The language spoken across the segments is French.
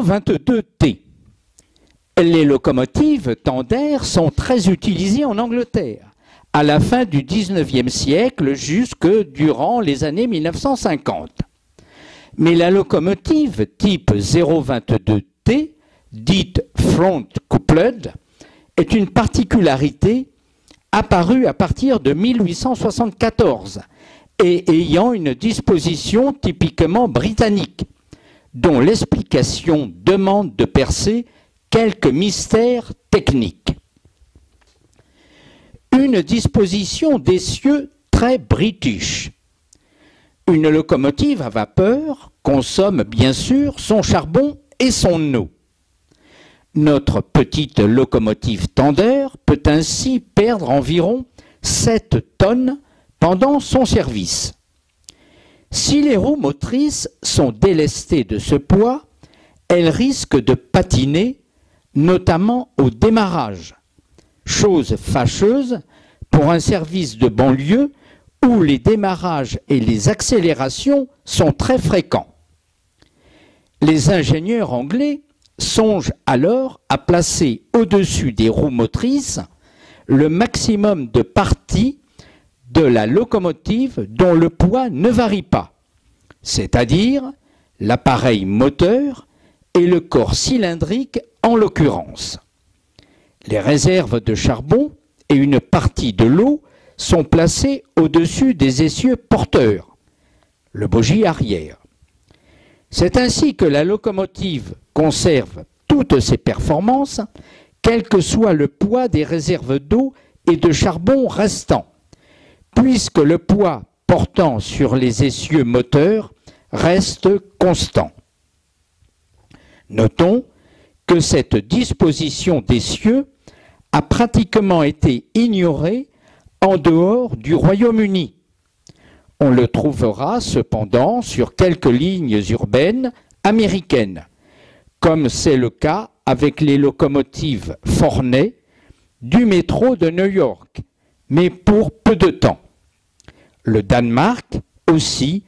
022T. Les locomotives tendaires sont très utilisées en Angleterre à la fin du XIXe siècle jusque durant les années 1950. Mais la locomotive type 022T, dite front coupled, est une particularité apparue à partir de 1874 et ayant une disposition typiquement britannique, dont l'explication demande de percer quelques mystères techniques. Une disposition d'essieu très british. Une locomotive à vapeur consomme bien sûr son charbon et son eau. Notre petite locomotive tendeur peut ainsi perdre environ 7 tonnes pendant son service. Si les roues motrices sont délestées de ce poids, elles risquent de patiner, notamment au démarrage. Chose fâcheuse pour un service de banlieue où les démarrages et les accélérations sont très fréquents. Les ingénieurs anglais songent alors à placer au-dessus des roues motrices le maximum de parties de la locomotive dont le poids ne varie pas, c'est-à-dire l'appareil moteur et le corps cylindrique en l'occurrence. Les réserves de charbon et une partie de l'eau sont placées au-dessus des essieux porteurs, le bogie arrière. C'est ainsi que la locomotive conserve toutes ses performances, quel que soit le poids des réserves d'eau et de charbon restants, puisque le poids portant sur les essieux moteurs reste constant. Notons que cette disposition d'essieux a pratiquement été ignorée en dehors du Royaume-Uni. On le trouvera cependant sur quelques lignes urbaines américaines, comme c'est le cas avec les locomotives Forney du métro de New York, mais pour peu de temps. Le Danemark aussi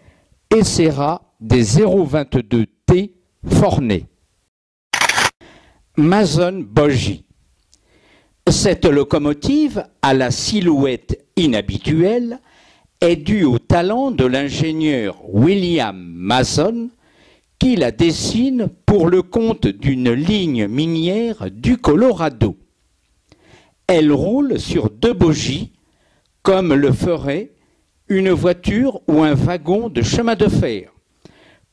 essaiera des 022T Forney. Mason Bogie. Cette locomotive, à la silhouette inhabituelle, est due au talent de l'ingénieur William Mason, qui la dessine pour le compte d'une ligne minière du Colorado. Elle roule sur 2 bogies, comme le ferait une voiture ou un wagon de chemin de fer,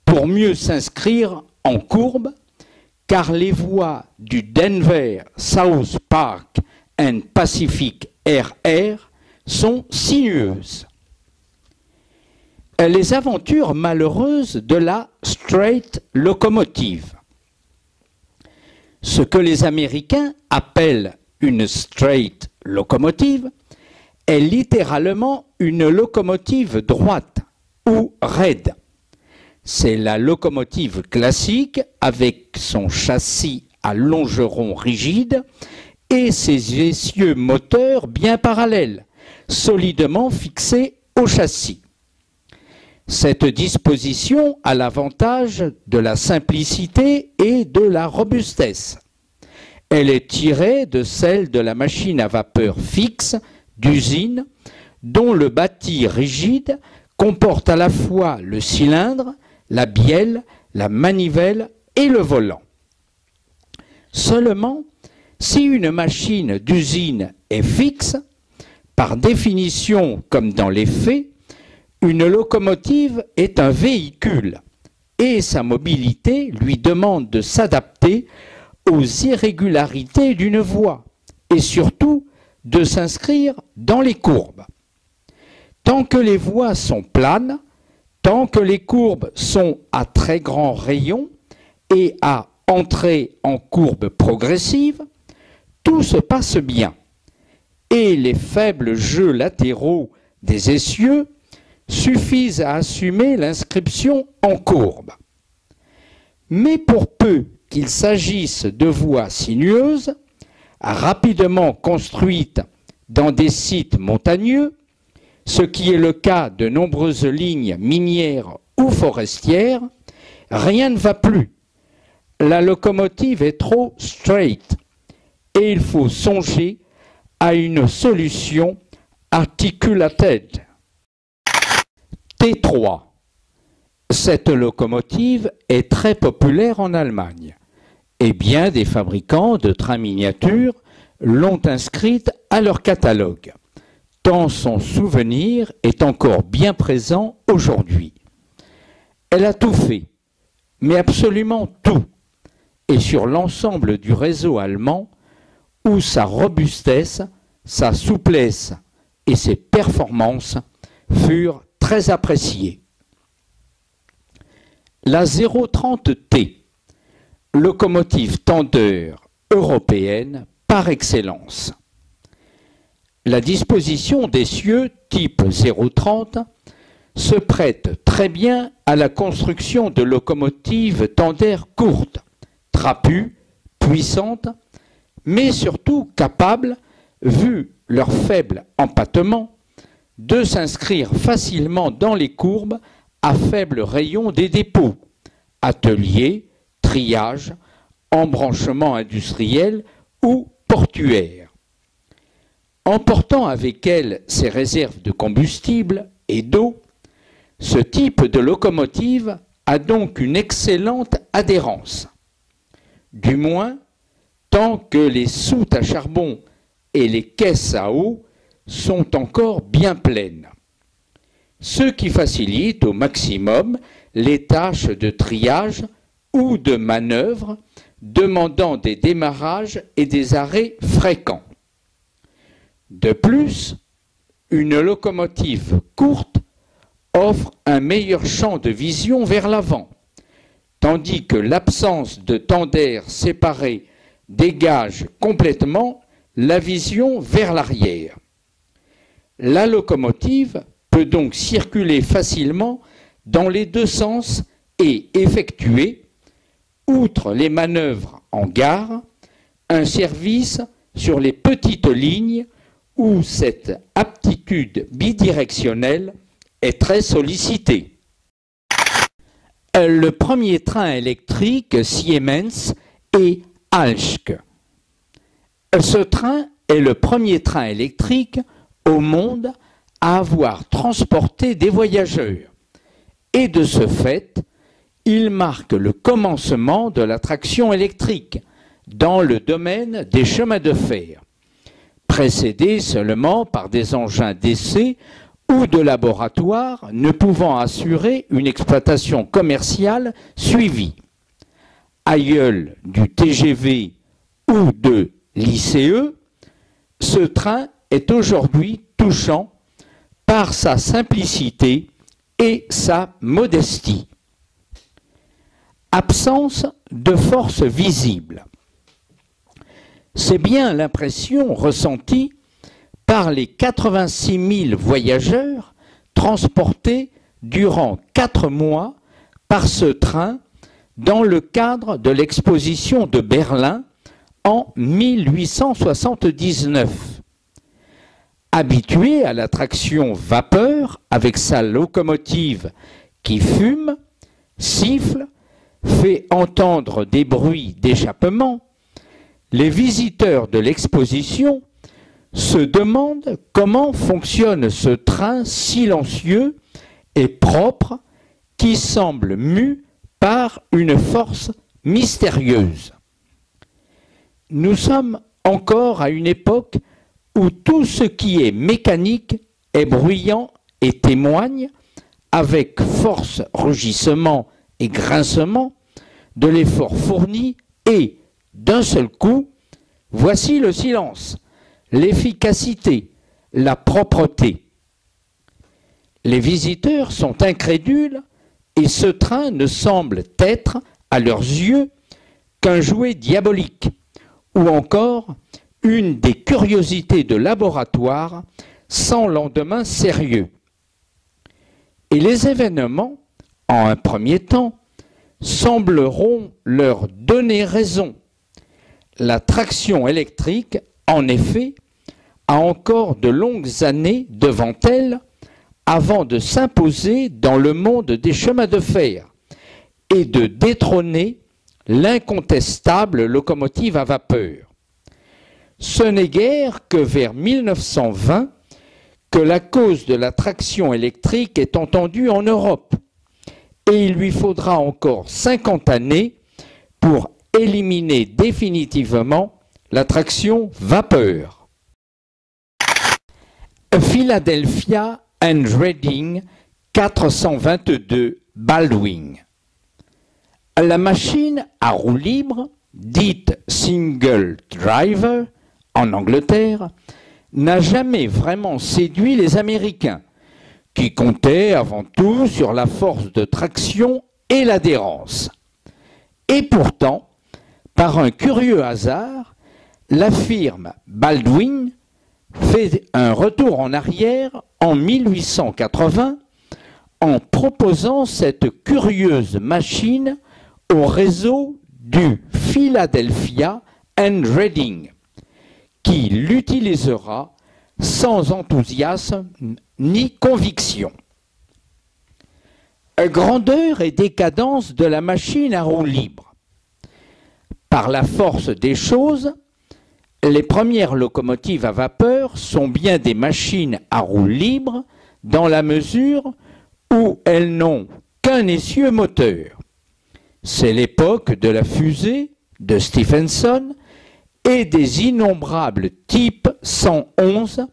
pour mieux s'inscrire en courbe, car les voies du Denver South Park and Pacific RR sont sinueuses. Les aventures malheureuses de la straight locomotive. Ce que les Américains appellent une straight locomotive est littéralement une locomotive droite ou raide. C'est la locomotive classique avec son châssis à longeron rigide et ses essieux moteurs bien parallèles, solidement fixée au châssis. Cette disposition a l'avantage de la simplicité et de la robustesse. Elle est tirée de celle de la machine à vapeur fixe d'usine, dont le bâti rigide comporte à la fois le cylindre, la bielle, la manivelle et le volant. Seulement, si une machine d'usine est fixe, par définition comme dans les faits, une locomotive est un véhicule et sa mobilité lui demande de s'adapter aux irrégularités d'une voie et surtout de s'inscrire dans les courbes. Tant que les voies sont planes, tant que les courbes sont à très grand rayon et à entrée en courbe progressive, tout se passe bien et les faibles jeux latéraux des essieux suffisent à assumer l'inscription en courbe. Mais pour peu qu'il s'agisse de voies sinueuses, rapidement construites dans des sites montagneux, ce qui est le cas de nombreuses lignes minières ou forestières, rien ne va plus. La locomotive est trop straight et il faut songer à une solution articulated. T3. Cette locomotive est très populaire en Allemagne et bien des fabricants de trains miniatures l'ont inscrite à leur catalogue, tant son souvenir est encore bien présent aujourd'hui. Elle a tout fait, mais absolument tout, et sur l'ensemble du réseau allemand, où sa robustesse, sa souplesse et ses performances furent très appréciées. La 030T, locomotive tendeur européenne par excellence. La disposition d'essieux type 030 se prête très bien à la construction de locomotives tendeurs courtes, trapues, puissantes, mais surtout capables, vu leur faible empattement, de s'inscrire facilement dans les courbes à faible rayon des dépôts, ateliers, triages, embranchements industriels ou portuaires. Emportant avec elle ses réserves de combustible et d'eau, ce type de locomotive a donc une excellente adhérence. Du moins, tant que les soutes à charbon et les caisses à eau sont encore bien pleines. Ce qui facilite au maximum les tâches de triage ou de manœuvre demandant des démarrages et des arrêts fréquents. De plus, une locomotive courte offre un meilleur champ de vision vers l'avant, tandis que l'absence de tenders séparés dégage complètement la vision vers l'arrière. La locomotive peut donc circuler facilement dans les deux sens et effectuer, outre les manœuvres en gare, un service sur les petites lignes où cette aptitude bidirectionnelle est très sollicitée. Le premier train électrique Siemens est Halske. Ce train est le premier train électrique au monde à avoir transporté des voyageurs et de ce fait, il marque le commencement de la traction électrique dans le domaine des chemins de fer, précédé seulement par des engins d'essai ou de laboratoire ne pouvant assurer une exploitation commerciale suivie. Aïeul du TGV ou de l'ICE, ce train est aujourd'hui touchant par sa simplicité et sa modestie. Absence de force visible. C'est bien l'impression ressentie par les 86 000 voyageurs transportés durant 4 mois par ce train dans le cadre de l'exposition de Berlin en 1879. Habitué à la traction vapeur avec sa locomotive qui fume, siffle, fait entendre des bruits d'échappement, les visiteurs de l'exposition se demandent comment fonctionne ce train silencieux et propre qui semble mu par une force mystérieuse. Nous sommes encore à une époque où tout ce qui est mécanique est bruyant et témoigne, avec force, rugissement et grincement, de l'effort fourni et, d'un seul coup, voici le silence, l'efficacité, la propreté. Les visiteurs sont incrédules et ce train ne semble être, à leurs yeux, qu'un jouet diabolique ou encore une des curiosités de laboratoire sans lendemain sérieux. Et les événements, en un premier temps, sembleront leur donner raison. La traction électrique, en effet, a encore de longues années devant elle avant de s'imposer dans le monde des chemins de fer et de détrôner l'incontestable locomotive à vapeur. Ce n'est guère que vers 1920 que la cause de la traction électrique est entendue en Europe, et il lui faudra encore 50 années pour éliminer définitivement la traction vapeur. Philadelphia and Reading 422 Baldwin. La machine à roue libre, dite single driver en Angleterre, n'a jamais vraiment séduit les Américains, qui comptaient avant tout sur la force de traction et l'adhérence. Et pourtant, par un curieux hasard, la firme Baldwin fait un retour en arrière en 1880 en proposant cette curieuse machine au réseau du Philadelphia and Reading, qui l'utilisera sans enthousiasme ni conviction. Grandeur et décadence de la machine à roue libre. Par la force des choses, les premières locomotives à vapeur sont bien des machines à roue libre dans la mesure où elles n'ont qu'un essieu moteur. C'est l'époque de la fusée de Stephenson et des innombrables types 111,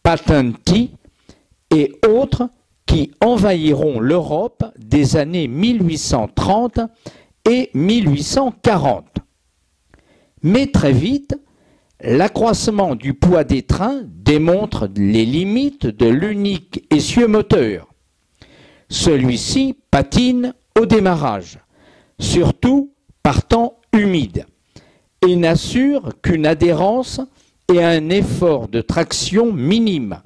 Patenty et autres qui envahiront l'Europe des années 1830 et 1840. Mais très vite, l'accroissement du poids des trains démontre les limites de l'unique essieu moteur. Celui-ci patine au démarrage, surtout par temps humide, et n'assure qu'une adhérence et un effort de traction minime,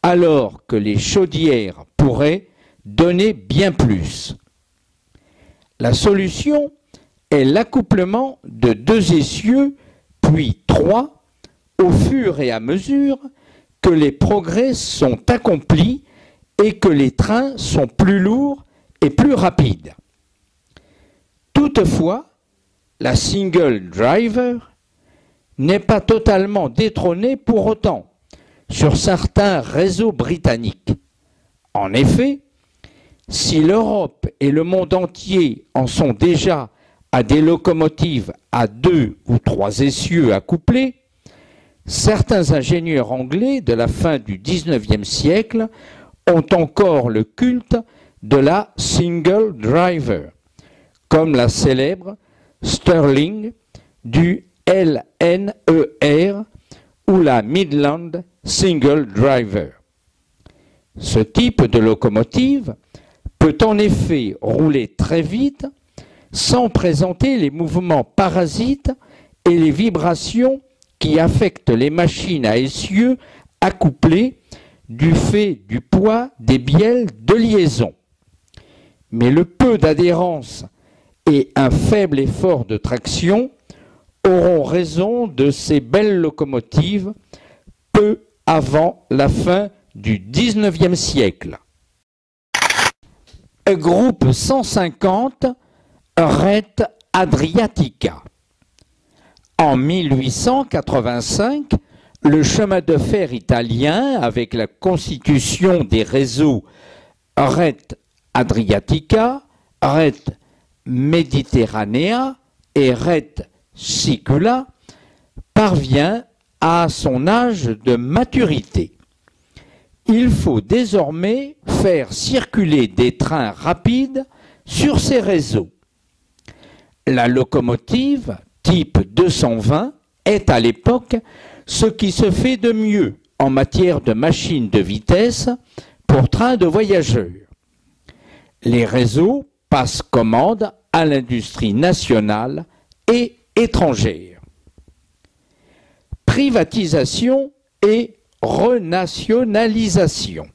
alors que les chaudières pourraient donner bien plus. La solution est l'accouplement de 2 essieux, puis 3, au fur et à mesure que les progrès sont accomplis et que les trains sont plus lourds et plus rapides. Toutefois, la single driver n'est pas totalement détrônée pour autant sur certains réseaux britanniques. En effet, si l'Europe et le monde entier en sont déjà à des locomotives à 2 ou 3 essieux accouplés, certains ingénieurs anglais de la fin du XIXe siècle ont encore le culte de la single driver, comme la célèbre Stirling du LNER ou la Midland Single Driver. Ce type de locomotive peut en effet rouler très vite sans présenter les mouvements parasites et les vibrations qui affectent les machines à essieux accouplées du fait du poids des bielles de liaison. Mais le peu d'adhérence et un faible effort de traction auront raison de ces belles locomotives peu avant la fin du XIXe siècle. Groupe 150, Rete Adriatica. En 1885, le chemin de fer italien, avec la constitution des réseaux Rete Adriatica, Rete Mediterranea et Rete Sicula, parvient à son âge de maturité. Il faut désormais faire circuler des trains rapides sur ces réseaux. La locomotive type 220 est à l'époque ce qui se fait de mieux en matière de machines de vitesse pour trains de voyageurs. Les réseaux passent commande à l'industrie nationale et étrangère. Privatisation et renationalisation.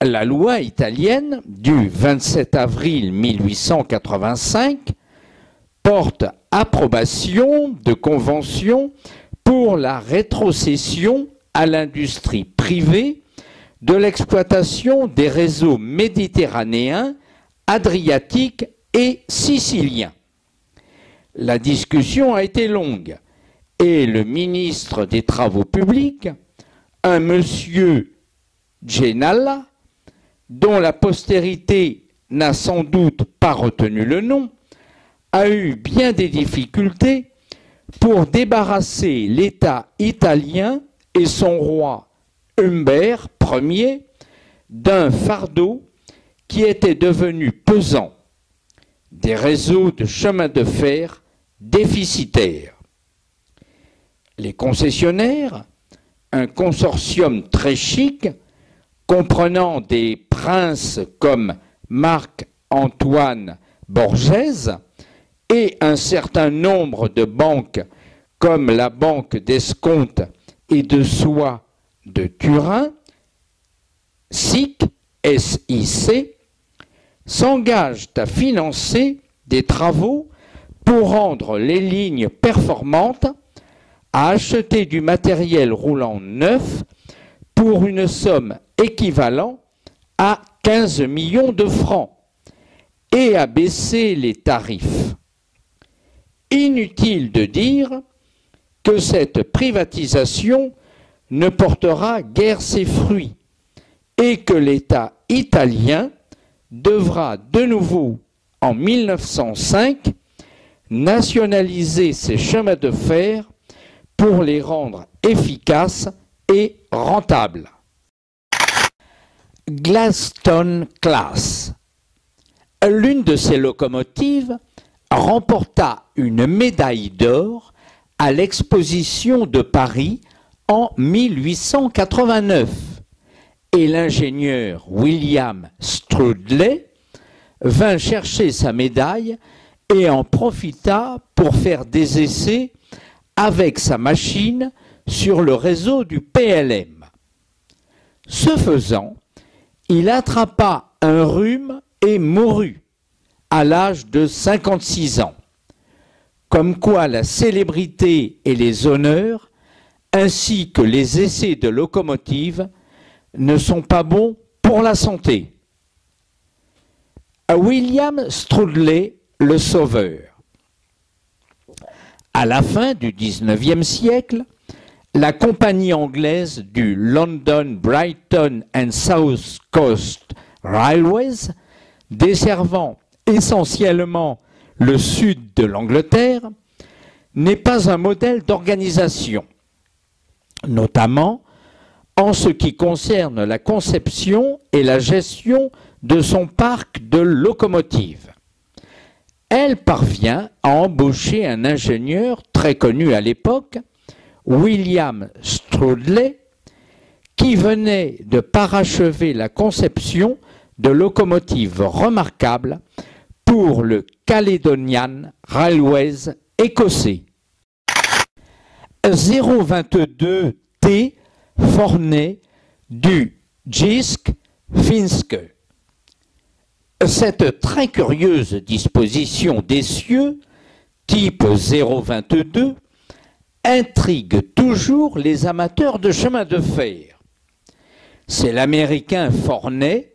La loi italienne du 27 avril 1885 porte approbation de conventions pour la rétrocession à l'industrie privée de l'exploitation des réseaux méditerranéens, adriatiques et siciliens. La discussion a été longue et le ministre des Travaux publics, un monsieur Genalla, dont la postérité n'a sans doute pas retenu le nom, a eu bien des difficultés pour débarrasser l'État italien et son roi Humbert Ier d'un fardeau qui était devenu pesant, des réseaux de chemin de fer déficitaires. Les concessionnaires, un consortium très chic, comprenant des princes comme Marc-Antoine Borghese et un certain nombre de banques comme la Banque d'Escompte et de Soie de Turin, SIC, SIC, s'engagent à financer des travaux pour rendre les lignes performantes, à acheter du matériel roulant neuf pour une somme équivalente à 15 millions de francs et à baisser les tarifs. Inutile de dire que cette privatisation ne portera guère ses fruits et que l'État italien devra de nouveau, en 1905, nationaliser ses chemins de fer pour les rendre efficaces et rentables. Gladstone Class. L'une de ces locomotives remporta une médaille d'or à l'exposition de Paris en 1889 et l'ingénieur William Strudley vint chercher sa médaille et en profita pour faire des essais avec sa machine sur le réseau du PLM. Ce faisant, il attrapa un rhume et mourut à l'âge de 56 ans. Comme quoi la célébrité et les honneurs, ainsi que les essais de locomotive, ne sont pas bons pour la santé. William Strudley, le sauveur. À la fin du XIXe siècle, la compagnie anglaise du London, Brighton and South Coast Railways, desservant essentiellement le sud de l'Angleterre, n'est pas un modèle d'organisation, notamment en ce qui concerne la conception et la gestion de son parc de locomotives. Elle parvient à embaucher un ingénieur très connu à l'époque, William Strudley, qui venait de parachever la conception de locomotives remarquables pour le Caledonian Railways écossais. 022T Forney du Jysk Finske. Cette très curieuse disposition d'essieu, type 022, intrigue toujours les amateurs de chemin de fer. C'est l'Américain Forney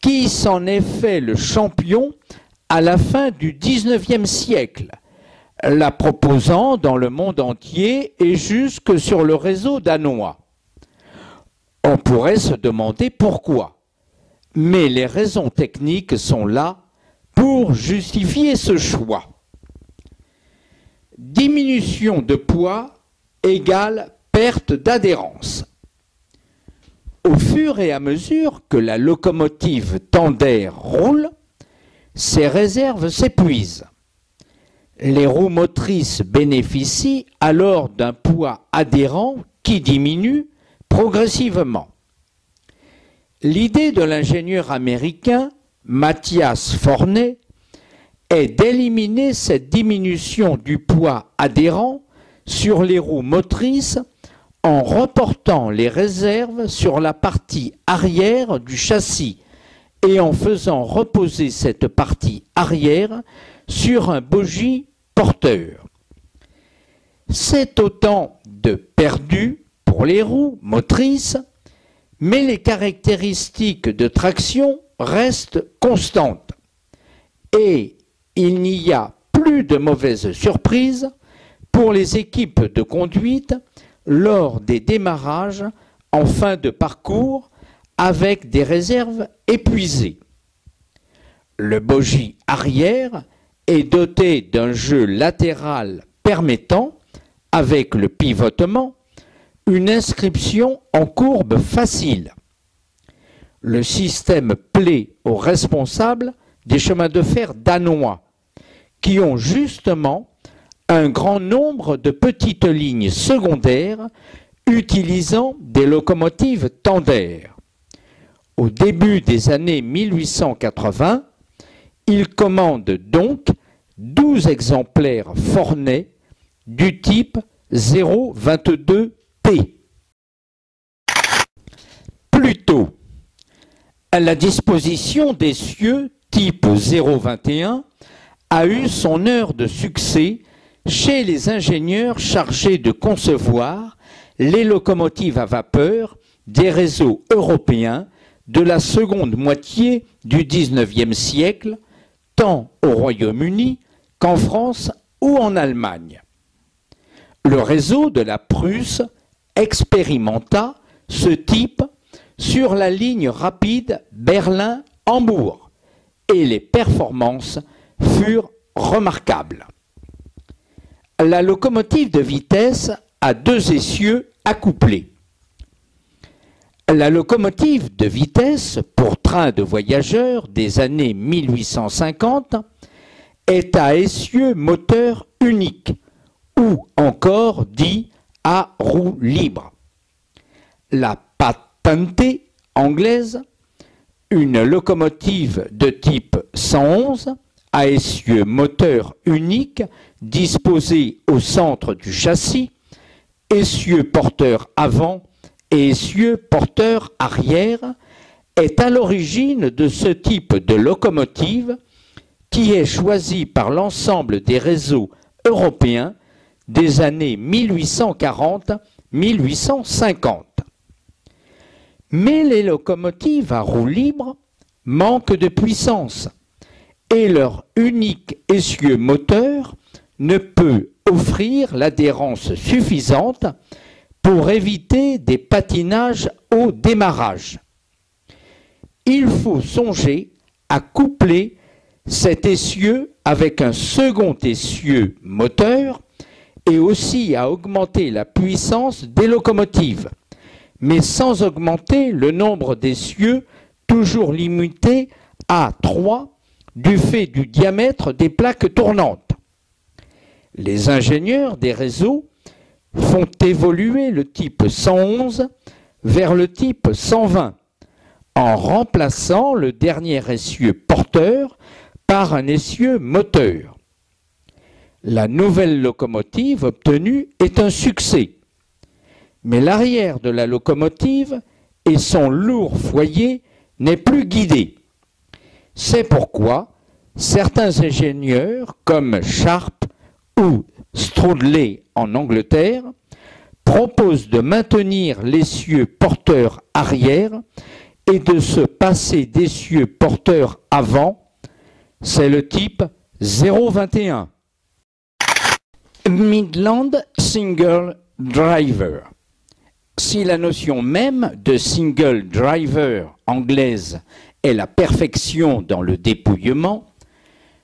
qui s'en est fait le champion à la fin du XIXe siècle, la proposant dans le monde entier et jusque sur le réseau danois. On pourrait se demander pourquoi, mais les raisons techniques sont là pour justifier ce choix. Diminution de poids égale perte d'adhérence. Au fur et à mesure que la locomotive Tandem roule, ses réserves s'épuisent. Les roues motrices bénéficient alors d'un poids adhérent qui diminue progressivement. L'idée de l'ingénieur américain Matthias Forney est d'éliminer cette diminution du poids adhérent sur les roues motrices en reportant les réserves sur la partie arrière du châssis et en faisant reposer cette partie arrière sur un bogie porteur. C'est autant de perdu pour les roues motrices, mais les caractéristiques de traction restent constantes. Et il n'y a plus de mauvaises surprises pour les équipes de conduite lors des démarrages en fin de parcours avec des réserves épuisées. Le bogie arrière est doté d'un jeu latéral permettant, avec le pivotement, une inscription en courbe facile. Le système plaît aux responsables des chemins de fer danois, qui ont justement un grand nombre de petites lignes secondaires utilisant des locomotives Tandem. Au début des années 1880, il commande donc 12 exemplaires Forney du type 022T. Plus tôt, à la disposition d'essieux type 021 a eu son heure de succès chez les ingénieurs chargés de concevoir les locomotives à vapeur des réseaux européens de la seconde moitié du XIXe siècle, tant au Royaume-Uni qu'en France ou en Allemagne. Le réseau de la Prusse expérimenta ce type sur la ligne rapide Berlin-Hambourg et les performances furent remarquables. La locomotive de vitesse a 2 essieux accouplés. La locomotive de vitesse pour train de voyageurs des années 1850 est à essieu moteur unique ou encore dit à roue libre. La Patente anglaise, une locomotive de type 111 à essieu moteur unique disposé au centre du châssis, essieu porteur avant et essieu porteur arrière, est à l'origine de ce type de locomotive qui est choisi par l'ensemble des réseaux européens des années 1840-1850. Mais les locomotives à roue libre manquent de puissance et leur unique essieu moteur ne peut offrir l'adhérence suffisante pour éviter des patinages au démarrage. Il faut songer à coupler cet essieu avec un second essieu moteur et aussi à augmenter la puissance des locomotives, mais sans augmenter le nombre d'essieux toujours limité à 3 du fait du diamètre des plaques tournantes. Les ingénieurs des réseaux font évoluer le type 111 vers le type 120 en remplaçant le dernier essieu porteur par un essieu moteur. La nouvelle locomotive obtenue est un succès, mais l'arrière de la locomotive et son lourd foyer n'est plus guidé. C'est pourquoi certains ingénieurs comme Sharp ou Strudley en Angleterre, propose de maintenir l'essieu porteur arrière et de se passer d'essieu porteur avant. C'est le type 021. Midland Single Driver. Si la notion même de single driver anglaise est la perfection dans le dépouillement,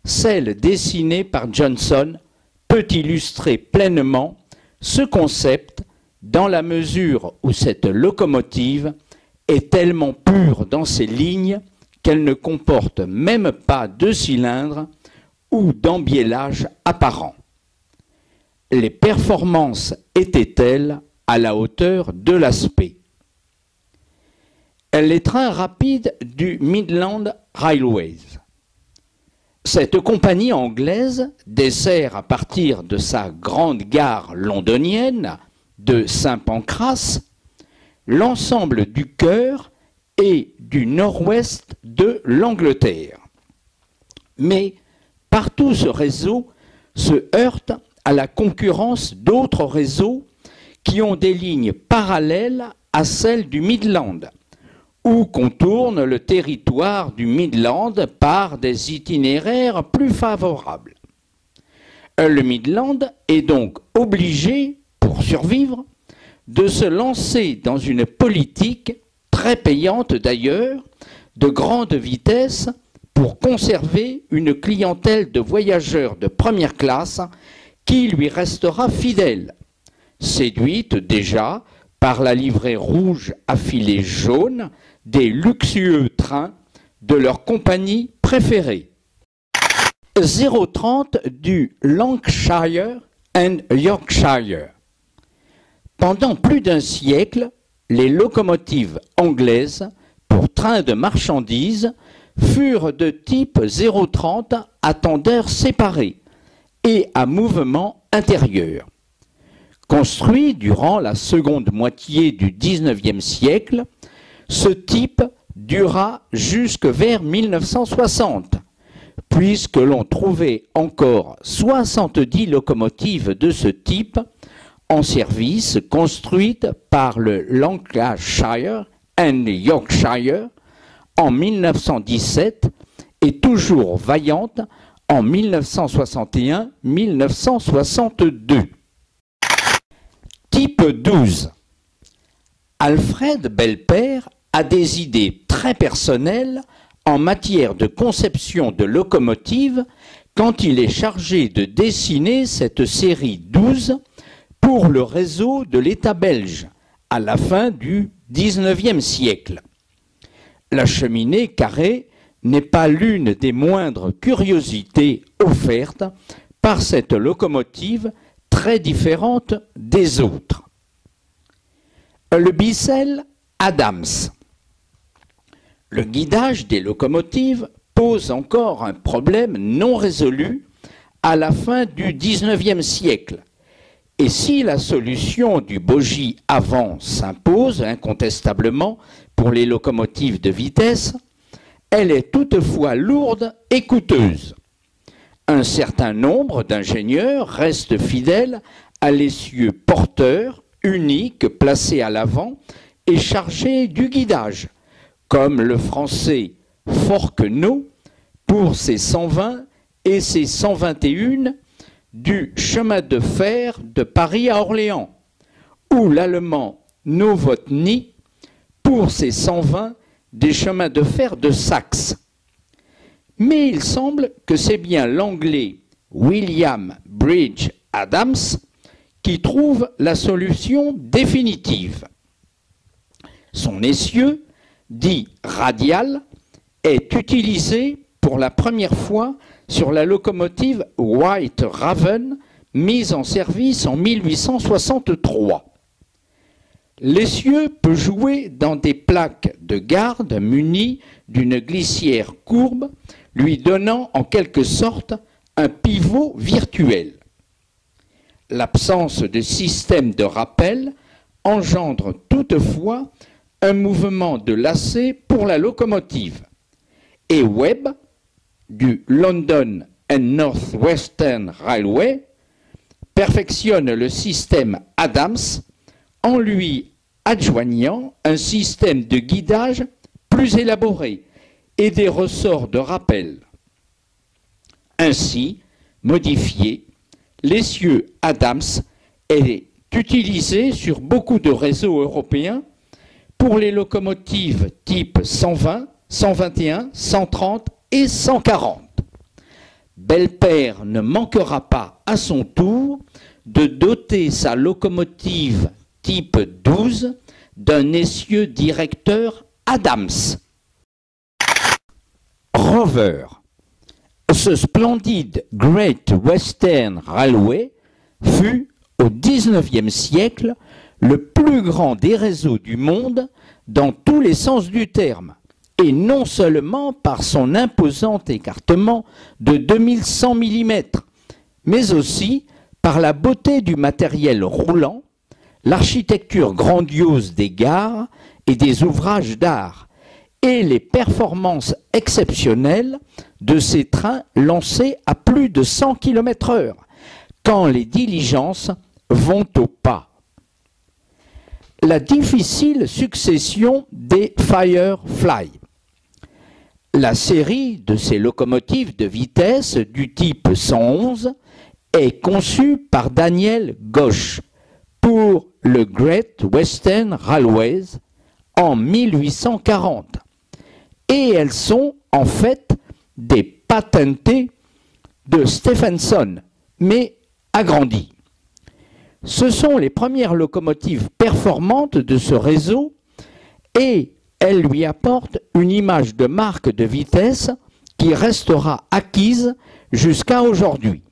celle dessinée par Johnson peut illustrer pleinement ce concept dans la mesure où cette locomotive est tellement pure dans ses lignes qu'elle ne comporte même pas de cylindre ou d'embiellage apparent. Les performances étaient-elles à la hauteur de l'aspect? Les trains rapides du Midland Railways. Cette compagnie anglaise dessert à partir de sa grande gare londonienne de Saint-Pancras l'ensemble du cœur et du nord-ouest de l'Angleterre. Mais partout ce réseau se heurte à la concurrence d'autres réseaux qui ont des lignes parallèles à celles du Midland, ou contournent le territoire du Midland par des itinéraires plus favorables. Le Midland est donc obligé, pour survivre, de se lancer dans une politique, très payante d'ailleurs, de grande vitesse pour conserver une clientèle de voyageurs de première classe qui lui restera fidèle, séduite déjà par la livrée rouge à filets jaunes des luxueux trains de leur compagnie préférée. 030 du Lancashire and Yorkshire. Pendant plus d'un siècle, les locomotives anglaises pour trains de marchandises furent de type 030 à tendeurs séparés et à mouvement intérieur. Construit durant la seconde moitié du XIXe siècle, ce type dura jusque vers 1960, puisque l'on trouvait encore 70 locomotives de ce type en service construites par le Lancashire and Yorkshire en 1917 et toujours vaillantes en 1961-1962. Type 12. Alfred Belpaire a des idées très personnelles en matière de conception de locomotives quand il est chargé de dessiner cette série 12 pour le réseau de l'État belge à la fin du XIXe siècle. La cheminée carrée n'est pas l'une des moindres curiosités offertes par cette locomotive très différente des autres. Le Bissell Adams. Le guidage des locomotives pose encore un problème non résolu à la fin du XIXe siècle. Et si la solution du bogie avant s'impose incontestablement pour les locomotives de vitesse, elle est toutefois lourde et coûteuse. Un certain nombre d'ingénieurs restent fidèles à l'essieu porteur unique placé à l'avant et chargé du guidage, comme le français Forquenot pour ses 120 et ses 121 du chemin de fer de Paris à Orléans, ou l'allemand Nowotny pour ses 120 des chemins de fer de Saxe. Mais il semble que c'est bien l'anglais William Bridge Adams qui trouve la solution définitive. Son essieu, dit radial, est utilisé pour la première fois sur la locomotive White Raven mise en service en 1863. L'essieu peut jouer dans des plaques de garde munies d'une glissière courbe, lui donnant en quelque sorte un pivot virtuel. L'absence de système de rappel engendre toutefois un mouvement de lacet pour la locomotive. Et Webb, du London and North Western Railway, perfectionne le système Adams en lui adjoignant un système de guidage plus élaboré et des ressorts de rappel. Ainsi, modifié, l'essieu Adams est utilisé sur beaucoup de réseaux européens pour les locomotives type 120, 121, 130 et 140. Belpaire ne manquera pas à son tour de doter sa locomotive type 12 d'un essieu directeur Adams. Rover. Ce splendide Great Western Railway fut, au XIXe siècle, le plus grand des réseaux du monde dans tous les sens du terme, et non seulement par son imposant écartement de 2100 mm, mais aussi par la beauté du matériel roulant, l'architecture grandiose des gares et des ouvrages d'art, et les performances exceptionnelles de ces trains lancés à plus de 100 km/h, quand les diligences vont au pas. La difficile succession des Firefly. La série de ces locomotives de vitesse du type 111 est conçue par Daniel Ghosh pour le Great Western Railways en 1840. Et elles sont en fait des patentés de Stephenson, mais agrandies. Ce sont les premières locomotives performantes de ce réseau et elles lui apportent une image de marque de vitesse qui restera acquise jusqu'à aujourd'hui.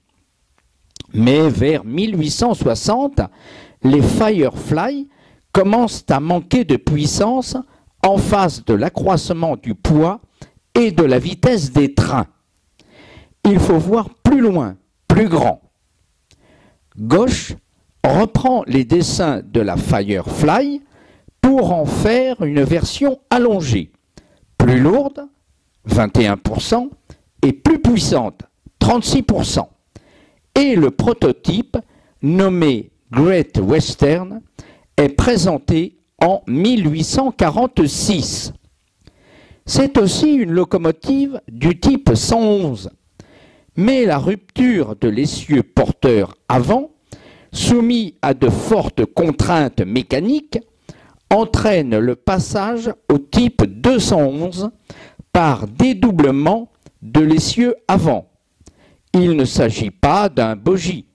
Mais vers 1860, les Firefly commencent à manquer de puissance en face de l'accroissement du poids et de la vitesse des trains. Il faut voir plus loin, plus grand. Ghosh reprend les dessins de la Firefly pour en faire une version allongée, plus lourde, 21%, et plus puissante, 36%. Et le prototype, nommé Great Western, est présenté en 1846. C'est aussi une locomotive du type 111, mais la rupture de l'essieu porteur avant, soumis à de fortes contraintes mécaniques, entraîne le passage au type 211 par dédoublement de l'essieu avant. Il ne s'agit pas d'un bogie.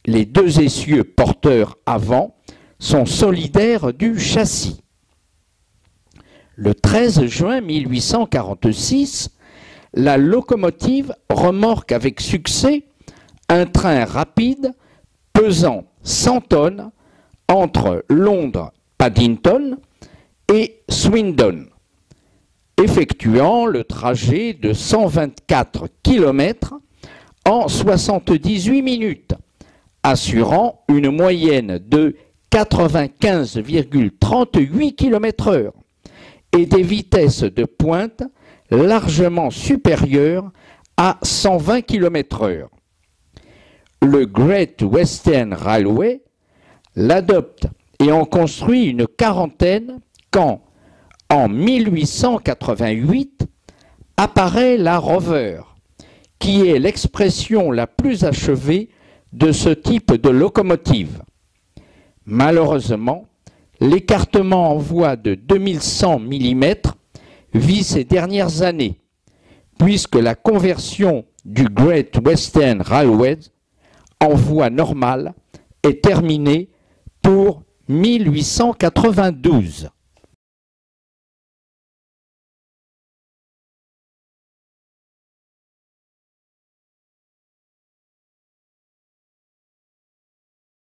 Les deux essieux porteurs avant sont solidaires du châssis. Le 13 juin 1846, la locomotive remorque avec succès un train rapide pesant 100 tonnes entre Londres, Paddington et Swindon, effectuant le trajet de 124 km en 78 minutes, assurant une moyenne de 95,38 km/h et des vitesses de pointe largement supérieures à 120 km/h. Le Great Western Railway l'adopte et en construit une quarantaine quand, en 1888, apparaît la Rover, qui est l'expression la plus achevée de ce type de locomotive. Malheureusement, l'écartement en voie de 2100 mm vit ces dernières années, puisque la conversion du Great Western Railway en voie normale est terminée pour 1892.